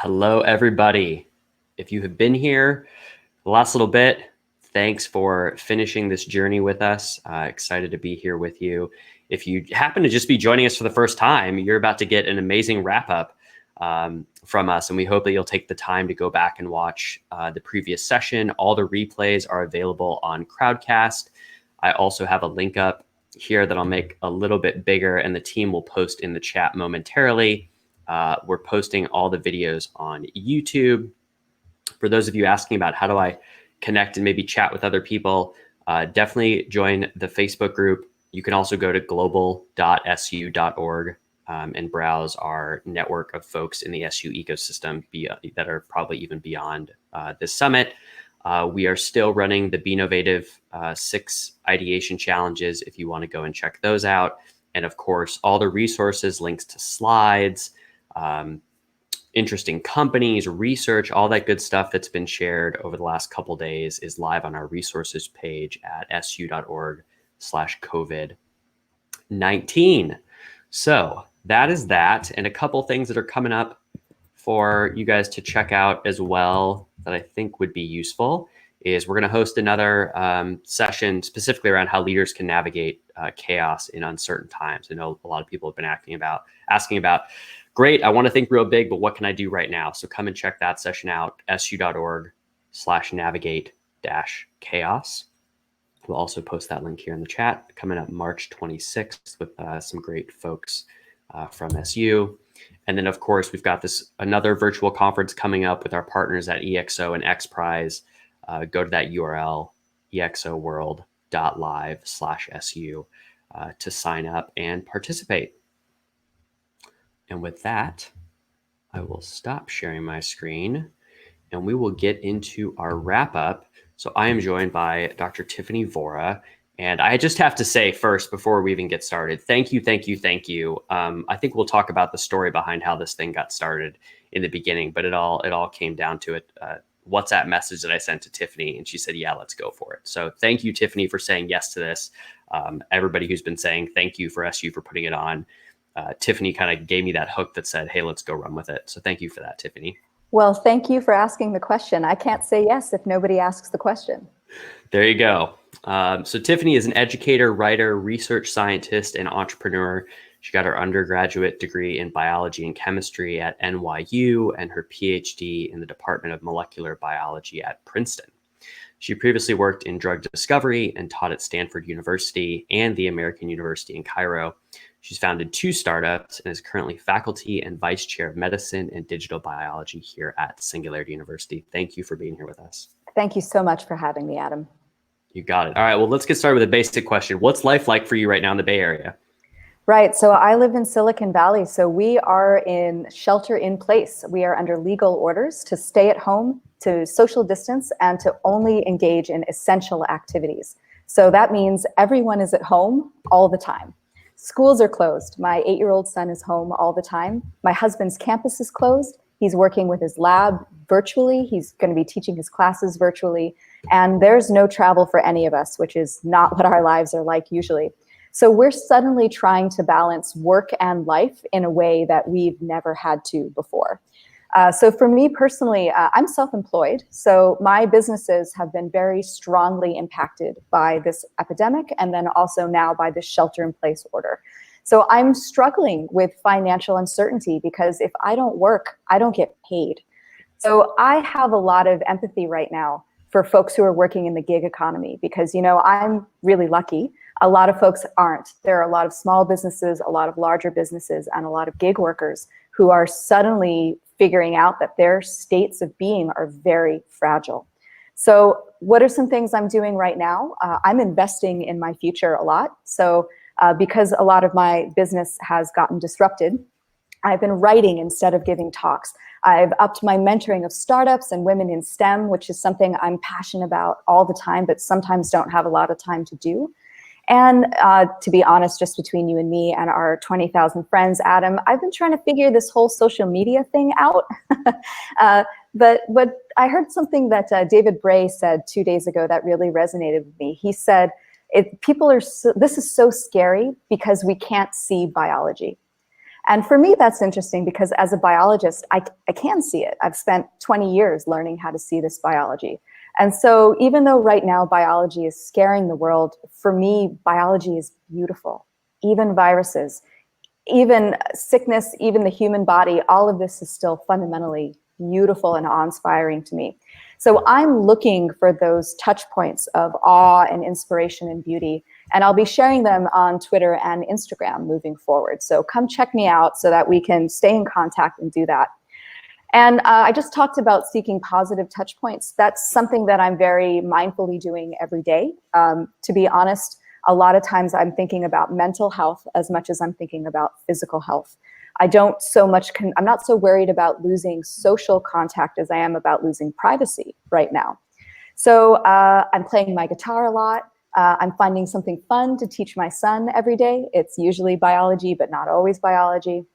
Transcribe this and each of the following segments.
Hello, everybody. If you have been here the last little bit, thanks for finishing this journey with us. Excited to be here with you. If you happen to just be joining us for the first time, you're about to get an amazing wrap up from us. And we hope that you'll take the time to go back and watch the previous session. All the replays are available on Crowdcast. I also have a link up here that I'll make a little bit bigger, and the team will post in the chat momentarily. We're posting all the videos on YouTube. For those of you asking about how do I connect and maybe chat with other people, definitely join the Facebook group. You can also go to global.su.org and browse our network of folks in the SU ecosystem that are probably even beyond this summit. We are still running the Be Innovative 6 ideation challenges if you want to go and check those out. And of course, all the resources, links to slides, interesting companies, research, all that good stuff that's been shared over the last couple of days is live on our resources page at su.org/COVID-19. So that is that, and a couple things that are coming up for you guys to check out as well that I think would be useful is we're going to host another session specifically around how leaders can navigate chaos in uncertain times. I know a lot of people have been asking about, great, I want to think real big, but what can I do right now? So come and check that session out, su.org/navigate-chaos. We'll also post that link here in the chat, coming up March 26th with some great folks from SU. And then, of course, we've got another virtual conference coming up with our partners at EXO and XPRIZE. Go to that URL, exoworld.live/SU, to sign up and participate. And with that, I will stop sharing my screen and we will get into our wrap up. So I am joined by Dr. Tiffany Vora. And I just have to say first, before we even get started, thank you. I think we'll talk about the story behind how this thing got started in the beginning, but it all came down to it. WhatsApp message that I sent to Tiffany, and she said, yeah, let's go for it. So thank you, Tiffany, for saying yes to this. Everybody who's been saying thank you for SU for putting it on. Tiffany kind of gave me that hook that said, hey, let's go run with it. So thank you for that, Tiffany. Well, thank you for asking the question. I can't say yes if nobody asks the question. There you go. So Tiffany is an educator, writer, research scientist, and entrepreneur. She got her undergraduate degree in biology and chemistry at NYU and her PhD in the Department of Molecular Biology at Princeton. She previously worked in drug discovery and taught at Stanford University and the American University in Cairo. She's founded 2 startups and is currently faculty and vice chair of medicine and digital biology here at Singularity University. Thank you for being here with us. Thank you so much for having me, Adam. You got it. All right, well, let's get started with a basic question. What's life like for you right now in the Bay Area? Right, so I live in Silicon Valley, so we are in shelter in place. We are under legal orders to stay at home, to social distance, and to only engage in essential activities. So that means everyone is at home all the time. Schools are closed. My 8-year-old son is home all the time. My husband's campus is closed. He's working with his lab virtually. He's going to be teaching his classes virtually. And there's no travel for any of us, which is not what our lives are like usually. So we're suddenly trying to balance work and life in a way that we've never had to before. So for me personally, I'm self-employed. So my businesses have been very strongly impacted by this epidemic and then also now by this shelter-in-place order. So I'm struggling with financial uncertainty because if I don't work, I don't get paid. So I have a lot of empathy right now for folks who are working in the gig economy because, you know, I'm really lucky. A lot of folks aren't. There are a lot of small businesses, a lot of larger businesses, and a lot of gig workers who are suddenly figuring out that their states of being are very fragile. So what are some things I'm doing right now? I'm investing in my future a lot. So because a lot of my business has gotten disrupted, I've been writing instead of giving talks. I've upped my mentoring of startups and women in STEM, which is something I'm passionate about all the time, but sometimes don't have a lot of time to do. And to be honest, just between you and me and our 20,000 friends, Adam, I've been trying to figure this whole social media thing out. But I heard something that David Bray said 2 days ago that really resonated with me. He said, this is so scary because we can't see biology. And for me, that's interesting because as a biologist, I can see it. I've spent 20 years learning how to see this biology. And so even though right now biology is scaring the world, for me, biology is beautiful. Even viruses, even sickness, even the human body, all of this is still fundamentally beautiful and awe-inspiring to me. So I'm looking for those touch points of awe and inspiration and beauty, and I'll be sharing them on Twitter and Instagram moving forward. So come check me out so that we can stay in contact and do that. And I just talked about seeking positive touch points. That's something that I'm very mindfully doing every day. To be honest, a lot of times I'm thinking about mental health as much as I'm thinking about physical health. I'm not so worried about losing social contact as I am about losing privacy right now. So I'm playing my guitar a lot. I'm finding something fun to teach my son every day. It's usually biology, but not always biology.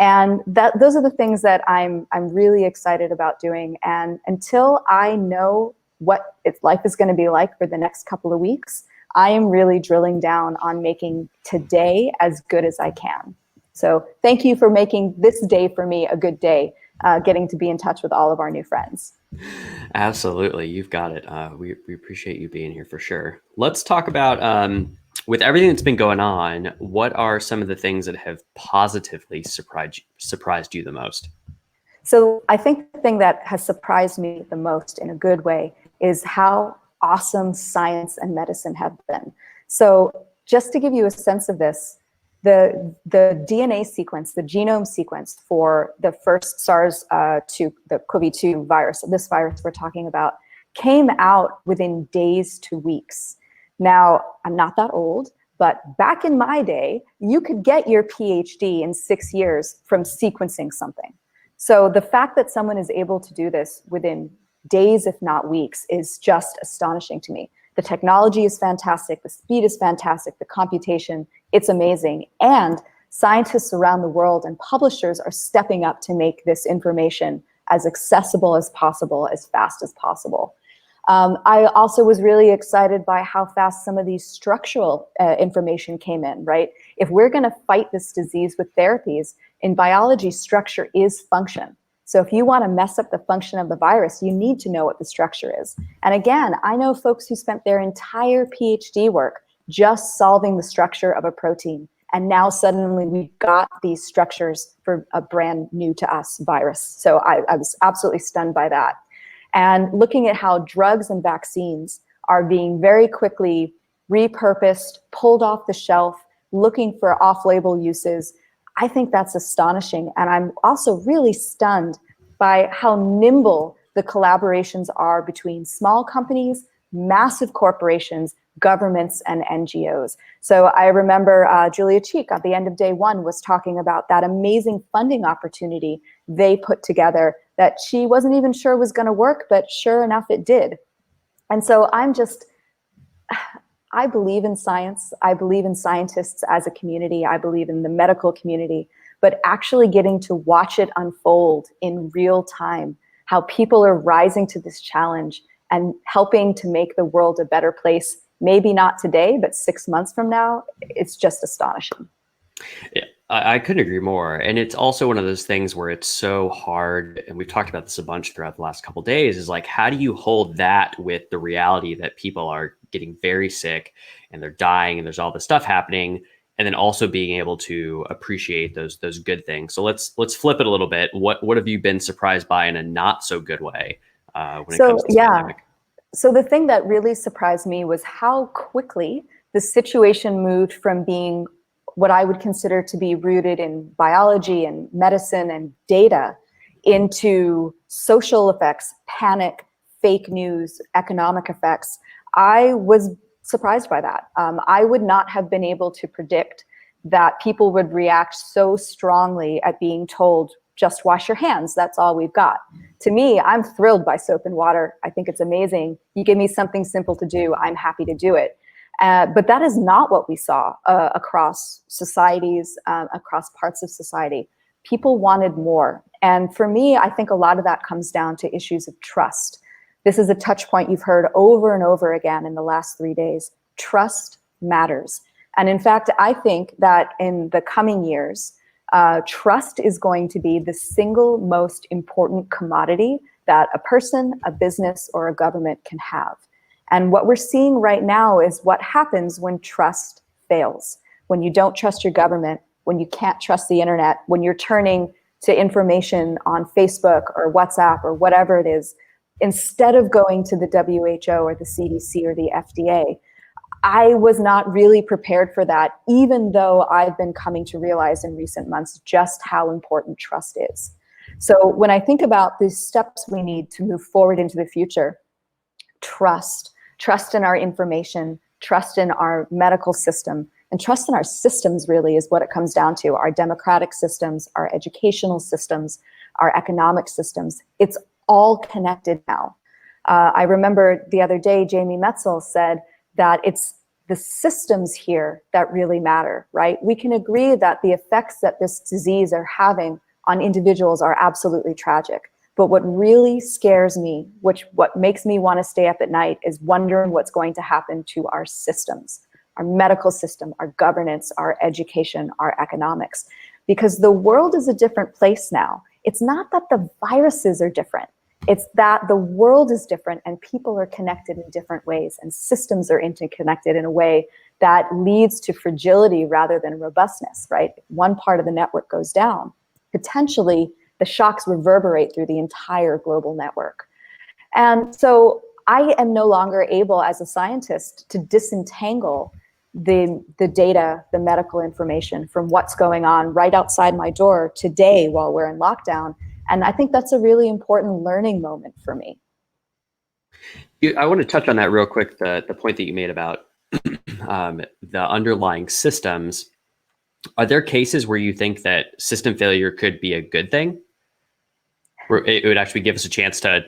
And those are the things that I'm really excited about doing. And until I know what life is going to be like for the next couple of weeks, I am really drilling down on making today as good as I can. So thank you for making this day for me a good day, getting to be in touch with all of our new friends. Absolutely. You've got it. We appreciate you being here for sure. Let's talk about, with everything that's been going on, what are some of the things that have positively surprised you the most? So I think the thing that has surprised me the most in a good way is how awesome science and medicine have been. So just to give you a sense of this, the DNA sequence, the genome sequence for the first SARS-2, the CoV-2 virus, this virus we're talking about, came out within days to weeks. Now, I'm not that old, but back in my day, you could get your PhD in 6 years from sequencing something. So the fact that someone is able to do this within days, if not weeks, is just astonishing to me. The technology is fantastic, the speed is fantastic, the computation, it's amazing. And scientists around the world and publishers are stepping up to make this information as accessible as possible, as fast as possible. I also was really excited by how fast some of these structural information came in, right? If we're gonna fight this disease with therapies, in biology, structure is function. So if you want to mess up the function of the virus, you need to know what the structure is. And again, I know folks who spent their entire PhD work just solving the structure of a protein. And now suddenly we've got these structures for a brand new to us virus. So I was absolutely stunned by that. And looking at how drugs and vaccines are being very quickly repurposed, pulled off the shelf, looking for off-label uses, I think that's astonishing. And I'm also really stunned by how nimble the collaborations are between small companies, massive corporations, governments, and NGOs. So I remember Julia Cheek at the end of day one was talking about that amazing funding opportunity they put together that she wasn't even sure was going to work, but sure enough, it did. And so I believe in science. I believe in scientists as a community. I believe in the medical community, but actually getting to watch it unfold in real time, how people are rising to this challenge and helping to make the world a better place, maybe not today, but 6 months from now, it's just astonishing. Yeah, I couldn't agree more. And it's also one of those things where it's so hard, and we've talked about this a bunch throughout the last couple of days, is like, how do you hold that with the reality that people are getting very sick and they're dying and there's all this stuff happening, and then also being able to appreciate those good things. So let's flip it a little bit. What have you been surprised by in a not so good way when it comes to this pandemic? So the thing that really surprised me was how quickly the situation moved from being what I would consider to be rooted in biology and medicine and data into social effects, panic, fake news, economic effects. I was surprised by that. I would not have been able to predict that people would react so strongly at being told, just wash your hands, that's all we've got. To me, I'm thrilled by soap and water. I think it's amazing. You give me something simple to do, I'm happy to do it. But that is not what we saw across societies, across parts of society. People wanted more. And for me, I think a lot of that comes down to issues of trust. This is a touch point you've heard over and over again in the last 3 days. Trust matters. And in fact, I think that in the coming years, Trust is going to be the single most important commodity that a person, a business, or a government can have. And what we're seeing right now is what happens when trust fails. When you don't trust your government, when you can't trust the internet, when you're turning to information on Facebook or WhatsApp or whatever it is, instead of going to the WHO or the CDC or the FDA. I was not really prepared for that, even though I've been coming to realize in recent months just how important trust is. So when I think about the steps we need to move forward into the future, trust in our information, trust in our medical system, and trust in our systems really is what it comes down to. Our democratic systems, our educational systems, our economic systems. It's all connected now. I remember the other day, Jamie Metzel said that it's the systems here that really matter, right? We can agree that the effects that this disease are having on individuals are absolutely tragic. But what really scares me, what makes me want to stay up at night, is wondering what's going to happen to our systems, our medical system, our governance, our education, our economics. Because the world is a different place now. It's not that the viruses are different. It's that the world is different and people are connected in different ways and systems are interconnected in a way that leads to fragility rather than robustness, right? If one part of the network goes down, potentially the shocks reverberate through the entire global network. And so I am no longer able as a scientist to disentangle the data, the medical information from what's going on right outside my door today while we're in lockdown. And I think that's a really important learning moment for me. I want to touch on that real quick, the point that you made about the underlying systems. Are there cases where you think that system failure could be a good thing? Where it would actually give us a chance to,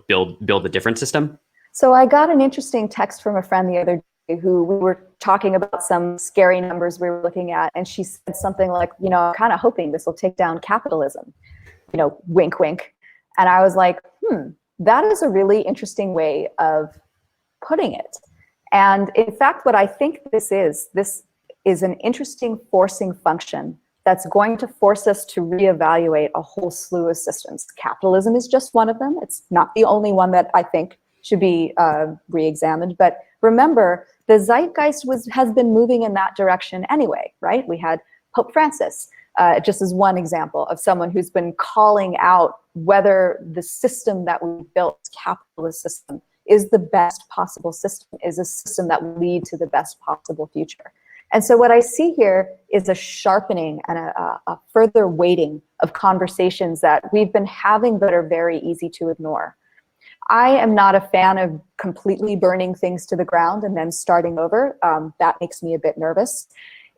build a different system? So I got an interesting text from a friend the other day who we were talking about some scary numbers we were looking at. And she said something like, I'm kind of hoping this will take down capitalism. Wink, wink. And I was like, that is a really interesting way of putting it. And in fact, what I think this is an interesting forcing function that's going to force us to reevaluate a whole slew of systems. Capitalism is just one of them. It's not the only one that I think should be re-examined. But remember, the zeitgeist has been moving in that direction anyway, right? We had Pope Francis, just as one example of someone who's been calling out whether the system that we built, capitalist system, is the best possible system, is a system that will lead to the best possible future. And so what I see here is a sharpening and a further weighting of conversations that we've been having but are very easy to ignore. I am not a fan of completely burning things to the ground and then starting over. That makes me a bit nervous.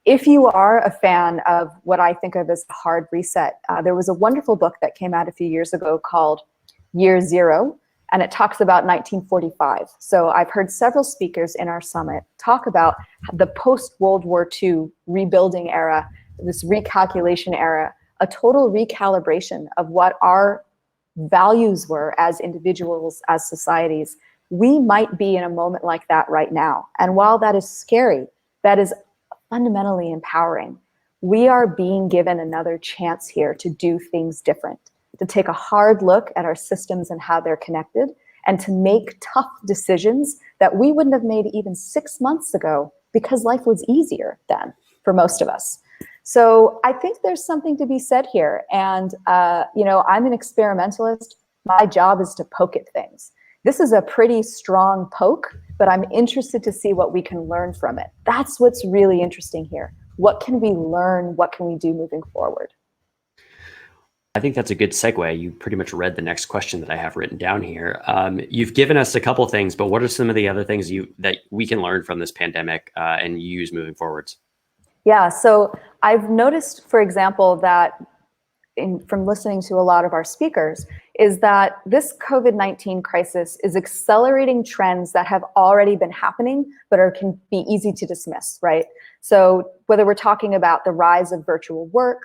If you are a fan of what I think of as a hard reset, there was a wonderful book that came out a few years ago called Year Zero, and it talks about 1945. So I've heard several speakers in our summit talk about the post-World War II rebuilding era, this recalculation era, a total recalibration of what our values were as individuals, as societies. We might be in a moment like that right now. And while that is scary, that is fundamentally empowering. We are being given another chance here to do things different, to take a hard look at our systems and how they're connected, and to make tough decisions that we wouldn't have made even 6 months ago because life was easier then for most of us. So I think there's something to be said here. And, I'm an experimentalist. My job is to poke at things. This is a pretty strong poke, but I'm interested to see what we can learn from it. That's what's really interesting here. What can we learn? What can we do moving forward? I think that's a good segue. You pretty much read the next question that I have written down here. You've given us a couple things, but what are some of the other things that we can learn from this pandemic and use moving forwards? Yeah, so I've noticed, for example, that from listening to a lot of our speakers, is that this COVID-19 crisis is accelerating trends that have already been happening, but can be easy to dismiss, right? So whether we're talking about the rise of virtual work,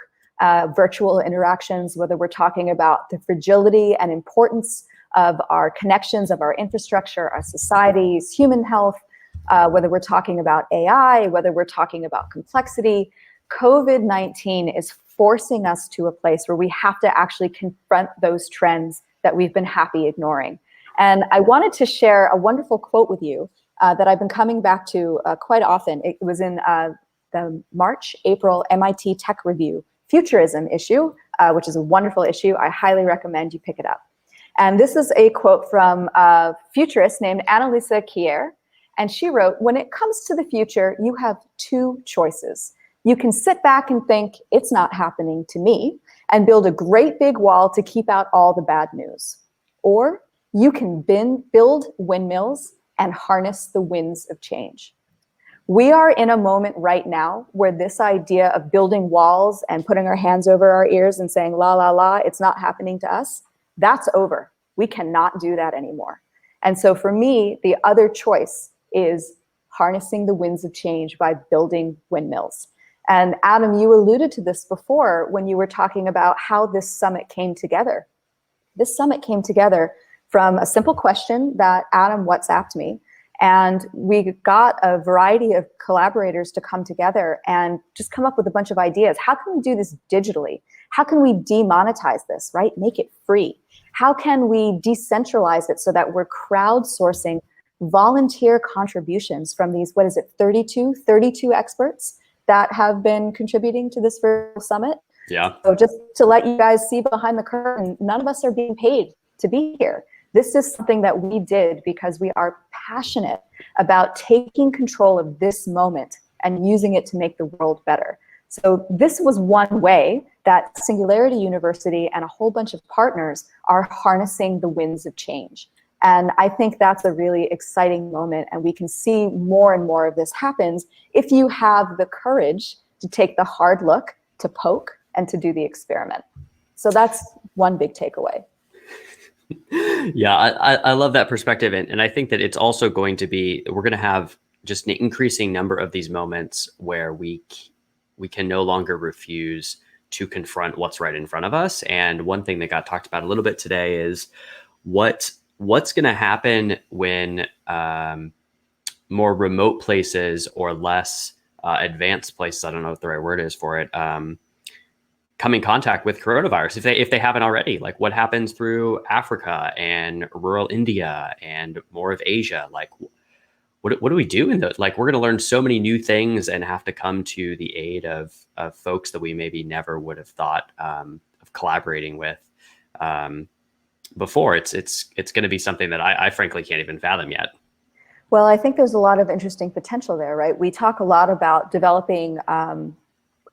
virtual interactions, whether we're talking about the fragility and importance of our connections, of our infrastructure, our societies, human health, whether we're talking about AI, whether we're talking about complexity, COVID-19 is forcing us to a place where we have to actually confront those trends that we've been happy ignoring. And I wanted to share a wonderful quote with you that I've been coming back to quite often. It was in the March-April MIT Tech Review Futurism issue, which is a wonderful issue. I highly recommend you pick it up. And this is a quote from a futurist named Annalisa Keyer. And she wrote, "When it comes to the future, you have two choices. You can sit back and think, it's not happening to me, and build a great big wall to keep out all the bad news. Or you can build windmills and harness the winds of change." We are in a moment right now where this idea of building walls and putting our hands over our ears and saying, la, la, la, it's not happening to us, that's over. We cannot do that anymore. And so for me, the other choice is harnessing the winds of change by building windmills. And Adam, you alluded to this before when you were talking about how this summit came together. This summit came together from a simple question that Adam WhatsApped me. And we got a variety of collaborators to come together and just come up with a bunch of ideas. How can we do this digitally? How can we demonetize this, right? Make it free. How can we decentralize it so that we're crowdsourcing volunteer contributions from these, 32 experts that have been contributing to this virtual summit? Yeah. So just to let you guys see behind the curtain, none of us are being paid to be here. This is something that we did because we are passionate about taking control of this moment and using it to make the world better. So this was one way that Singularity University and a whole bunch of partners are harnessing the winds of change. And I think that's a really exciting moment, and we can see more and more of this happens if you have the courage to take the hard look, to poke, and to do the experiment. So that's one big takeaway. Yeah, I love that perspective. And I think that it's also going to be, we're going to have just an increasing number of these moments where we can no longer refuse to confront what's right in front of us. And one thing that got talked about a little bit today is what's going to happen when more remote places or less advanced places, I don't know what the right word is for it, come in contact with coronavirus if they haven't already. Like, what happens through Africa and rural India and more of Asia? Like, what do we do in those? Like, we're going to learn so many new things and have to come to the aid of folks that we maybe never would have thought of collaborating with before. It's going to be something that I frankly can't even fathom yet. Well, I think there's a lot of interesting potential there, right? We talk a lot about developing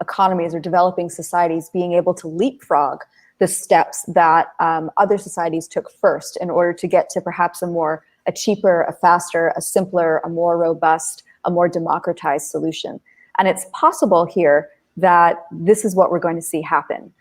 economies or developing societies being able to leapfrog the steps that other societies took first in order to get to perhaps a cheaper, a faster, a simpler, a more robust, a more democratized solution. And it's possible here that this is what we're going to see happen.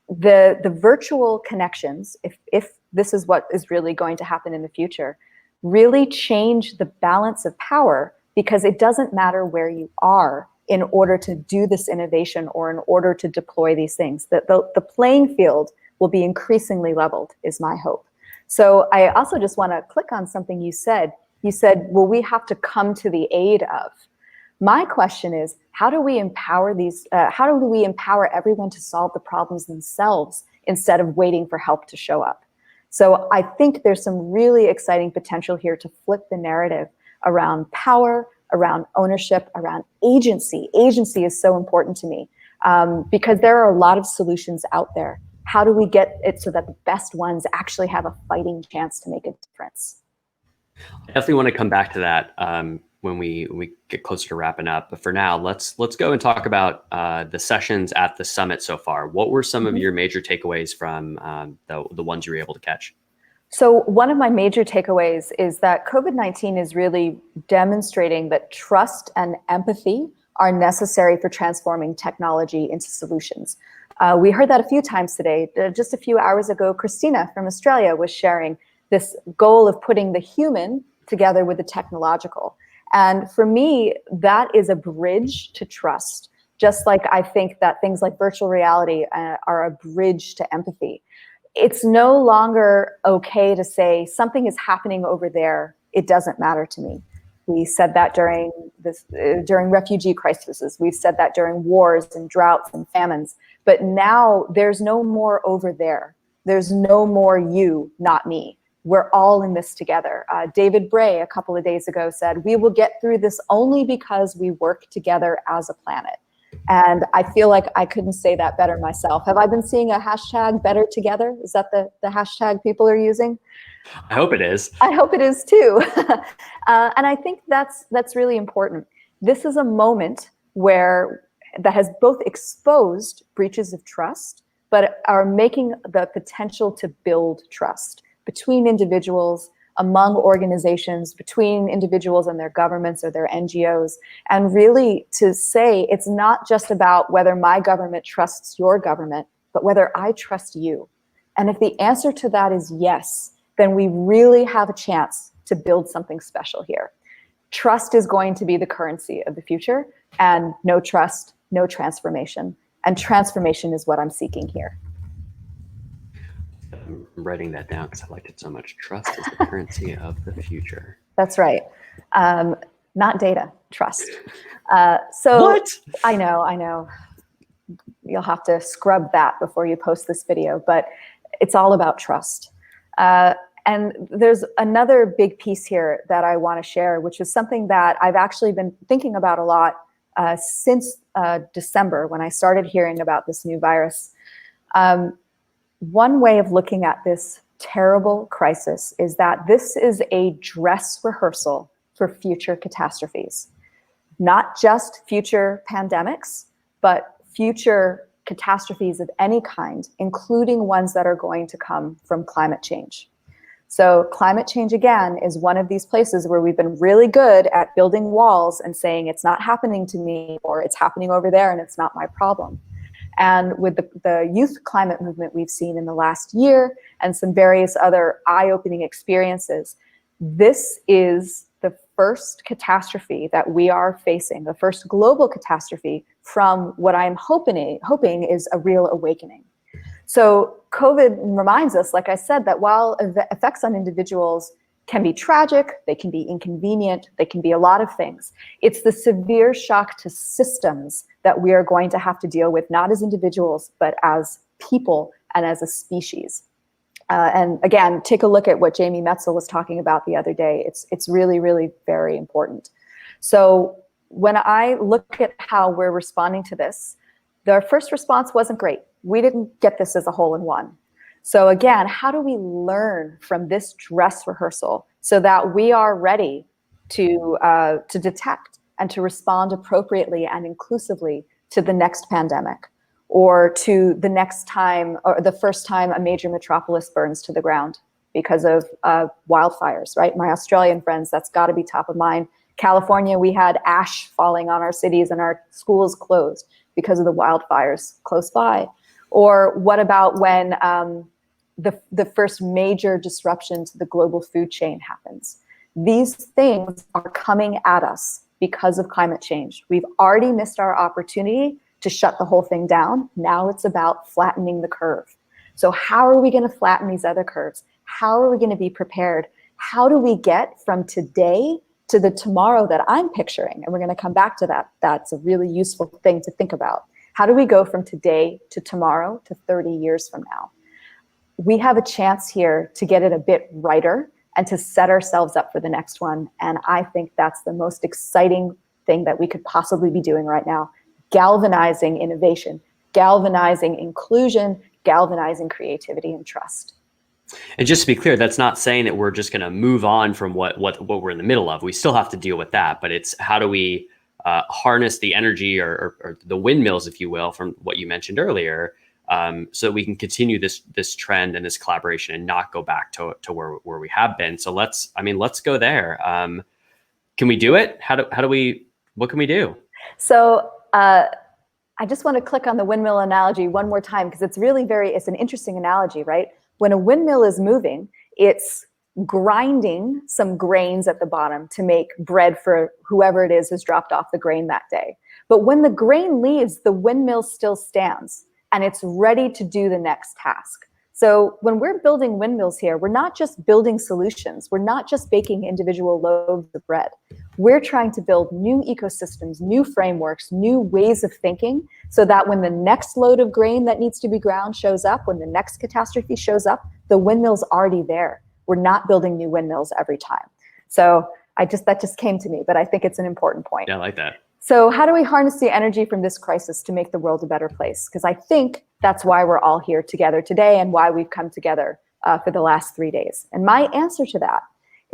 The virtual connections, if this is what is really going to happen in the future, really change the balance of power, because it doesn't matter where you are in order to do this innovation or in order to deploy these things. The playing field will be increasingly leveled, is my hope. So I also just want to click on something you said. You said, will we have to come to the aid of? My question is, how do we empower everyone to solve the problems themselves instead of waiting for help to show up? So I think there's some really exciting potential here to flip the narrative around power, around ownership, around agency. Agency is so important to me because there are a lot of solutions out there. How do we get it so that the best ones actually have a fighting chance to make a difference? I definitely want to come back to that when we get closer to wrapping up. But for now, let's go and talk about the sessions at the summit so far. What were some of your major takeaways from the ones you were able to catch? So one of my major takeaways is that COVID-19 is really demonstrating that trust and empathy are necessary for transforming technology into solutions. We heard that a few times today. Just a few hours ago, Christina from Australia was sharing this goal of putting the human together with the technological. And for me, that is a bridge to trust, just like I think that things like virtual reality are a bridge to empathy. It's no longer okay to say something is happening over there, it doesn't matter to me. We said that during refugee crises. We've said that during wars and droughts and famines. But now there's no more over there. There's no more you, not me. We're all in this together. David Bray, a couple of days ago, said, we will get through this only because we work together as a planet. And I feel like I couldn't say that better myself. Have I been seeing a hashtag better together? Is that the hashtag people are using? I hope it is. I hope it is too. And I think that's really important. This is a moment that has both exposed breaches of trust, but are making the potential to build trust between individuals, among organizations, between individuals and their governments or their NGOs, and really to say it's not just about whether my government trusts your government, but whether I trust you. And if the answer to that is yes, then we really have a chance to build something special here. Trust is going to be the currency of the future, and no trust, no transformation. And transformation is what I'm seeking here. I'm writing that down because I liked it so much. Trust is the currency of the future. That's right. Not data, trust. So what? I know. You'll have to scrub that before you post this video, but it's all about trust. And there's another big piece here that I want to share, which is something that I've actually been thinking about a lot since December, when I started hearing about this new virus. One way of looking at this terrible crisis is that this is a dress rehearsal for future catastrophes. Not just future pandemics, but future catastrophes of any kind, including ones that are going to come from climate change. So climate change, again, is one of these places where we've been really good at building walls and saying it's not happening to me, or it's happening over there and it's not my problem. And with the youth climate movement we've seen in the last year and some various other eye-opening experiences, this is the first catastrophe that we are facing, the first global catastrophe from what I'm hoping is a real awakening. So COVID reminds us, like I said, that while the effects on individuals can be tragic, they can be inconvenient, they can be a lot of things, it's the severe shock to systems that we are going to have to deal with, not as individuals, but as people and as a species. And again, take a look at what Jamie Metzl was talking about the other day. It's really, really very important. So when I look at how we're responding to this, the first response wasn't great. We didn't get this as a hole in one. So again, how do we learn from this dress rehearsal so that we are ready to detect and to respond appropriately and inclusively to the next pandemic, or to the next time, or the first time a major metropolis burns to the ground because of wildfires, right? My Australian friends, that's got to be top of mind. California, we had ash falling on our cities and our schools closed because of the wildfires close by. Or what about when the first major disruption to the global food chain happens? These things are coming at us because of climate change. We've already missed our opportunity to shut the whole thing down. Now it's about flattening the curve. So how are we going to flatten these other curves? How are we going to be prepared? How do we get from today to the tomorrow that I'm picturing? And we're going to come back to that. That's a really useful thing to think about. How do we go from today to tomorrow to 30 years from now? We have a chance here to get it a bit righter and to set ourselves up for the next one. And I think that's the most exciting thing that we could possibly be doing right now. Galvanizing innovation, galvanizing inclusion, galvanizing creativity and trust. And just to be clear, that's not saying that we're just going to move on from what we're in the middle of. We still have to deal with that, but it's how do we harness the energy or the windmills, if you will, from what you mentioned earlier, so that we can continue this trend and this collaboration and not go back to where we have been. So let's go there. Can we do it? What can we do? So I just want to click on the windmill analogy one more time, because it's an interesting analogy, right? When a windmill is moving, it's grinding some grains at the bottom to make bread for whoever it is who's dropped off the grain that day. But when the grain leaves, the windmill still stands and it's ready to do the next task. So when we're building windmills here, we're not just building solutions. We're not just baking individual loaves of bread. We're trying to build new ecosystems, new frameworks, new ways of thinking, so that when the next load of grain that needs to be ground shows up, when the next catastrophe shows up, the windmill's already there. We're not building new windmills every time. So that just came to me, but I think it's an important point. Yeah, I like that. So how do we harness the energy from this crisis to make the world a better place? Because I think that's why we're all here together today and why we've come together for the last 3 days. And my answer to that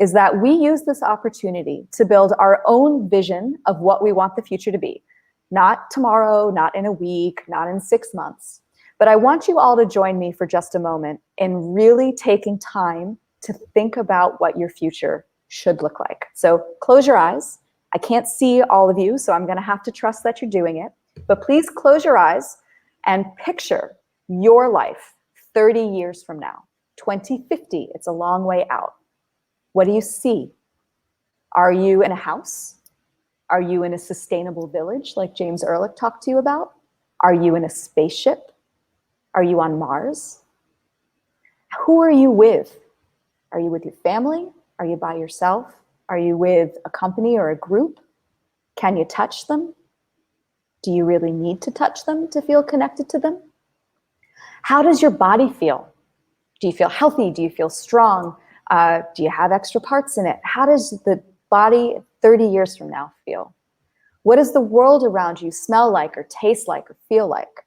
is that we use this opportunity to build our own vision of what we want the future to be. Not tomorrow, not in a week, not in 6 months. But I want you all to join me for just a moment in really taking time to think about what your future should look like. So close your eyes. I can't see all of you, so I'm going to have to trust that you're doing it. But please close your eyes and picture your life 30 years from now. 2050, it's a long way out. What do you see? Are you in a house? Are you in a sustainable village like James Ehrlich talked to you about? Are you in a spaceship? Are you on Mars? Who are you with? Are you with your family? Are you by yourself? Are you with a company or a group? Can you touch them? Do you really need to touch them to feel connected to them? How does your body feel? Do you feel healthy? Do you feel strong? Do you have extra parts in it? How does the body 30 years from now feel? What does the world around you smell like or taste like or feel like?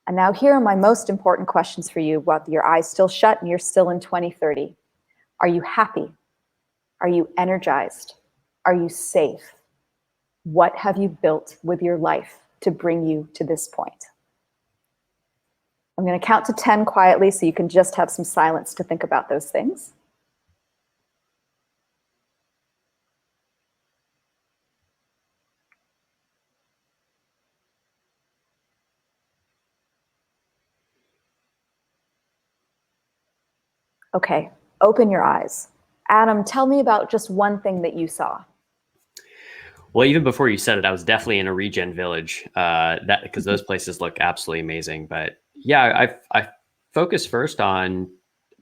And now here are my most important questions for you while your eyes still shut and you're still in 2030. Are you happy? Are you energized? Are you safe? What have you built with your life to bring you to this point? I'm going to count to 10 quietly so you can just have some silence to think about those things. Okay, open your eyes. Adam, tell me about just one thing that you saw. Well, even before you said it, I was definitely in a regen village. Because those places look absolutely amazing. But yeah, I focus first on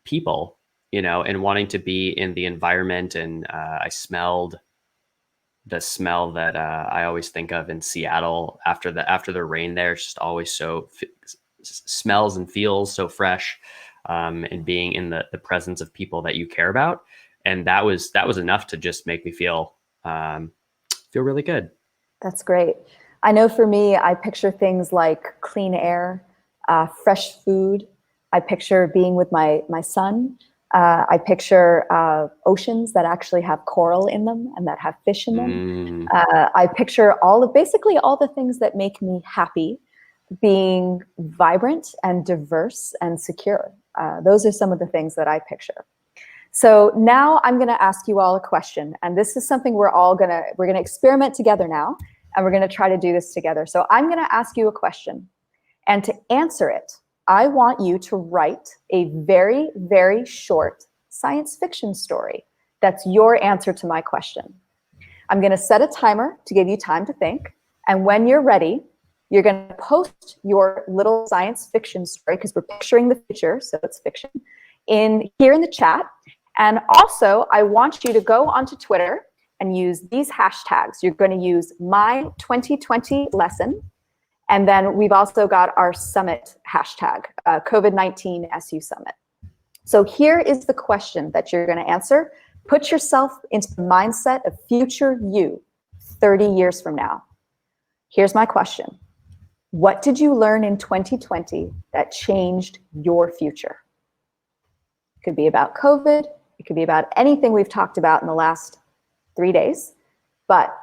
people, and wanting to be in the environment. And I smelled the smell that I always think of in Seattle after the rain. There, it's just always smells and feels so fresh. And being in the presence of people that you care about, and that was enough to just make me feel really good. That's great. I know for me, I picture things like clean air, fresh food. I picture being with my son. I picture oceans that actually have coral in them and that have fish in them. I picture basically all the things that make me happy being vibrant and diverse and secure. Those are some of the things that I picture. So now I'm going to ask you all a question, and this is something we're going to experiment together now, and we're going to try to do this together. So I'm going to ask you a question, and to answer it, I want you to write a very, very short science fiction story. That's your answer to my question. I'm going to set a timer to give you time to think, and when you're ready, you're going to post your little science fiction story, because we're picturing the future, so it's fiction, here in the chat. And also, I want you to go onto Twitter and use these hashtags. You're going to use my 2020 lesson. And then we've also got our summit hashtag, COVID-19 SU Summit. So here is the question that you're going to answer. Put yourself into the mindset of future you 30 years from now. Here's my question. What did you learn in 2020 that changed your future? It could be about COVID. It could be about anything we've talked about in the last 3 days. But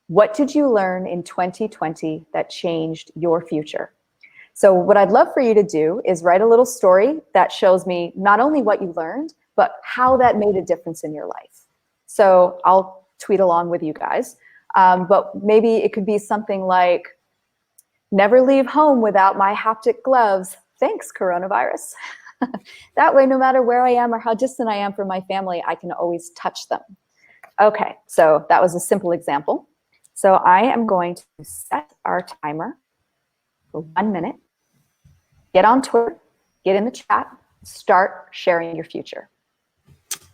what did you learn in 2020 that changed your future? So what I'd love for you to do is write a little story that shows me not only what you learned, but how that made a difference in your life. So I'll tweet along with you guys. But maybe it could be something like, never leave home without my haptic gloves. Thanks, coronavirus. That way, no matter where I am or how distant I am from my family, I can always touch them. Okay, so that was a simple example. So I am going to set our timer for 1 minute. Get on Twitter, get in the chat, start sharing your future.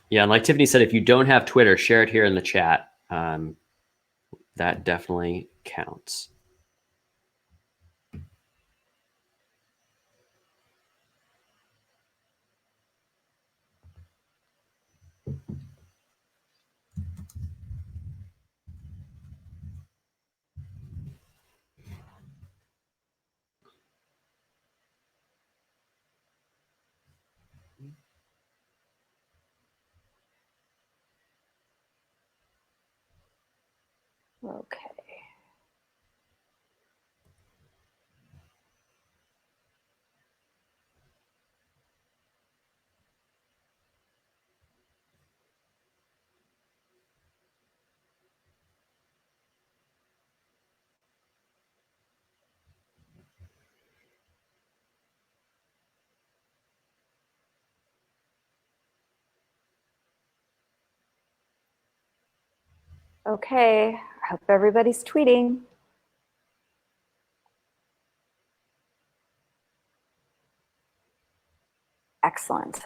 Yeah, and like Tiffany said, if you don't have Twitter, share it here in the chat. That definitely counts. Okay. Okay, I hope everybody's tweeting. Excellent.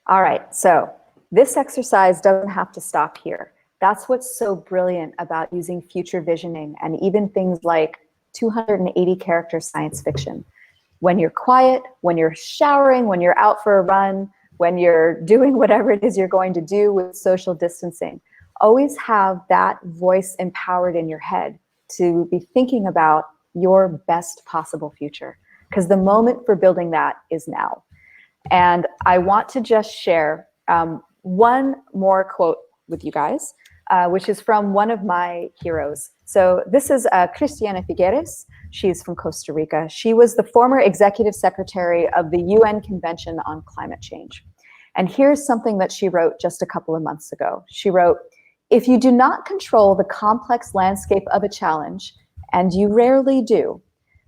All right, so this exercise doesn't have to stop here. That's what's so brilliant about using future visioning and even things like 280 character science fiction. When you're quiet, when you're showering, when you're out for a run, when you're doing whatever it is you're going to do with social distancing, always have that voice empowered in your head to be thinking about your best possible future. Because the moment for building that is now. And I want to just share one more quote with you guys, which is from one of my heroes. So this is Christiana Figueres. She's from Costa Rica. She was the former executive secretary of the UN Convention on Climate Change. And here's something that she wrote just a couple of months ago. She wrote, "If you do not control the complex landscape of a challenge, and you rarely do,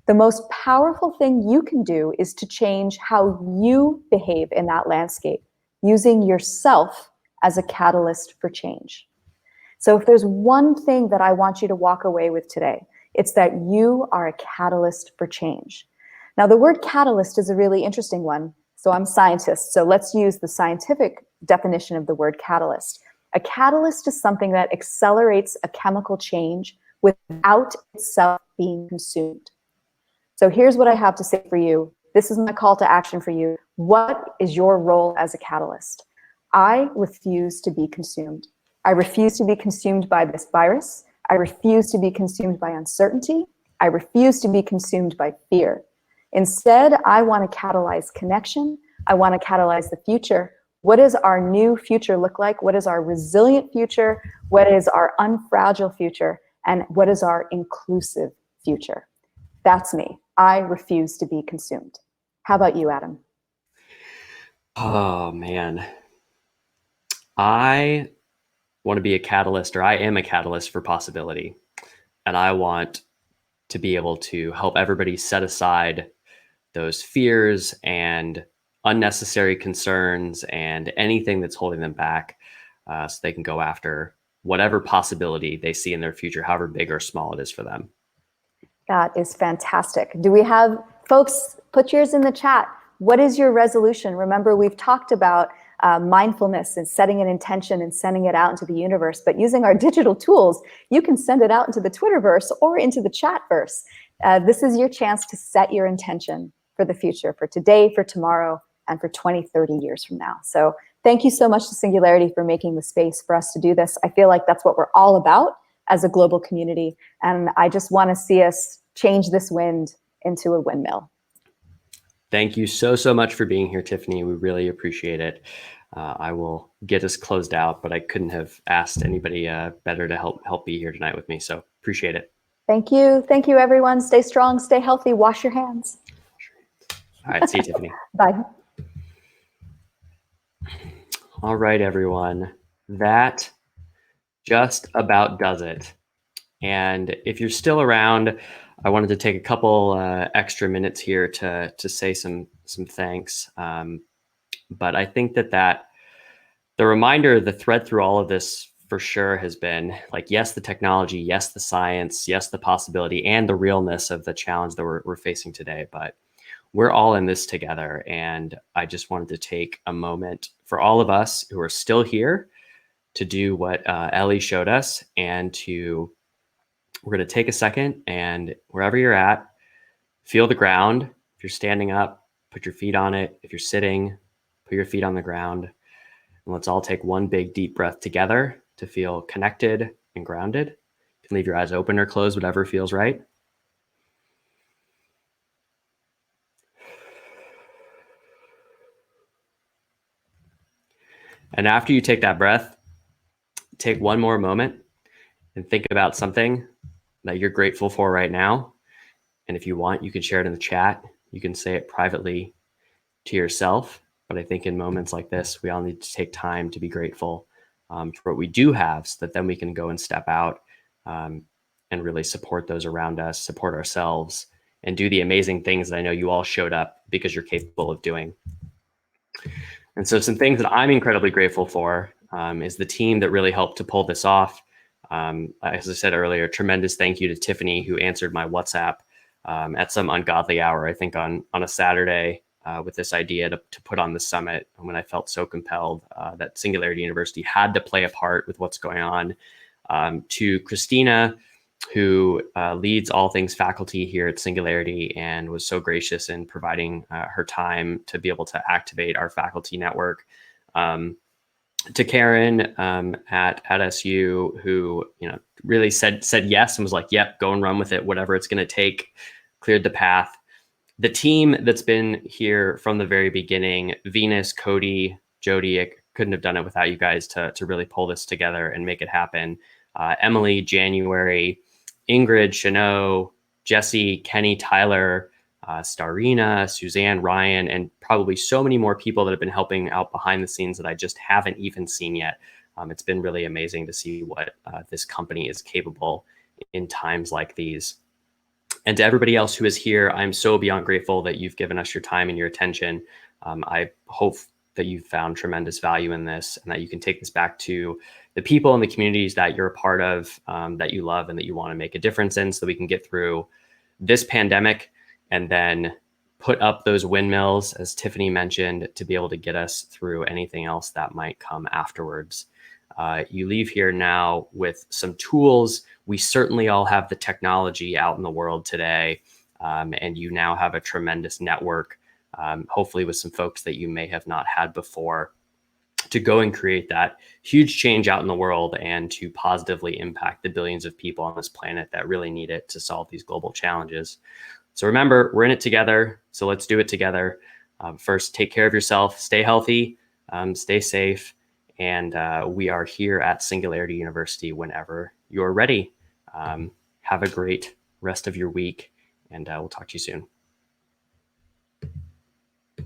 the most powerful thing you can do is to change how you behave in that landscape, using yourself as a catalyst for change." So if there's one thing that I want you to walk away with today, it's that you are a catalyst for change. Now, the word catalyst is a really interesting one. So I'm a scientist, so let's use the scientific definition of the word catalyst. A catalyst is something that accelerates a chemical change without itself being consumed. So here's what I have to say for you. This is my call to action for you. What is your role as a catalyst? I refuse to be consumed. I refuse to be consumed by this virus. I refuse to be consumed by uncertainty. I refuse to be consumed by fear. Instead, I want to catalyze connection. I want to catalyze the future. What does our new future look like? What is our resilient future? What is our unfragile future? And what is our inclusive future? That's me. I refuse to be consumed. How about you, Adam? Oh, man. I want to be a catalyst, or I am a catalyst for possibility. And I want to be able to help everybody set aside those fears and unnecessary concerns and anything that's holding them back, so they can go after whatever possibility they see in their future, however big or small it is for them. That is fantastic. Do we have folks, put yours in the chat. What is your resolution? Remember, we've talked about mindfulness and setting an intention and sending it out into the universe, but using our digital tools, you can send it out into the Twitterverse or into the chatverse. This is your chance to set your intention for the future, for today, for tomorrow, and for 20, 30 years from now. So thank you so much to Singularity for making the space for us to do this. I feel like that's what we're all about as a global community. And I just want to see us change this wind into a windmill. Thank you so much for being here, Tiffany. We really appreciate it. I will get us closed out, but I couldn't have asked anybody better to help be here tonight with me. So appreciate it. Thank you. Thank you, everyone. Stay strong, stay healthy, wash your hands. All right, see you, Tiffany. Bye. All right, everyone. That just about does it. And if you're still around, I wanted to take a couple extra minutes here to say some thanks. But I think that the reminder, the thread through all of this for sure has been like, yes, the technology, yes, the science, yes, the possibility, and the realness of the challenge that we're facing today. But we're all in this together. And I just wanted to take a moment for all of us who are still here to do what Ellie showed us, and we're going to take a second, and wherever you're at, feel the ground. If you're standing up, put your feet on it. If you're sitting, put your feet on the ground. And let's all take one big deep breath together to feel connected and grounded. You can leave your eyes open or closed, whatever feels right. And after you take that breath, take one more moment and think about something that you're grateful for right now. And if you want, you can share it in the chat. You can say it privately to yourself. But I think in moments like this, we all need to take time to be grateful for what we do have, so that then we can go and step out and really support those around us, support ourselves, and do the amazing things that I know you all showed up because you're capable of doing. And so some things that I'm incredibly grateful for is the team that really helped to pull this off. As I said earlier, tremendous thank you to Tiffany, who answered my WhatsApp at some ungodly hour, I think on a Saturday, with this idea to put on the summit, when I felt so compelled that Singularity University had to play a part with what's going on. To Christina, who leads all things faculty here at Singularity and was so gracious in providing her time to be able to activate our faculty network. To Karen at SU, who really said yes and was like, yep, go and run with it, whatever it's going to take, cleared the path. The team that's been here from the very beginning, Venus, Cody, Jody, I couldn't have done it without you guys to really pull this together and make it happen. Emily, January, Ingrid, Chanot, Jesse, Kenny, Tyler, Starina, Suzanne, Ryan, and probably so many more people that have been helping out behind the scenes that I just haven't even seen yet. It's been really amazing to see what this company is capable in times like these. And to everybody else who is here, I'm so beyond grateful that you've given us your time and your attention. I hope that you've found tremendous value in this, and that you can take this back to the people and the communities that you're a part of, that you love and that you want to make a difference in, so that we can get through this pandemic and then put up those windmills, as Tiffany mentioned, to be able to get us through anything else that might come afterwards. You leave here now with some tools. We certainly all have the technology out in the world today, and you now have a tremendous network, hopefully with some folks that you may have not had before, to go and create that huge change out in the world and to positively impact the billions of people on this planet that really need it to solve these global challenges. So remember, we're in it together. So let's do it together. First, take care of yourself, stay healthy, stay safe. And we are here at Singularity University whenever you're ready. Have a great rest of your week, and we'll talk to you soon.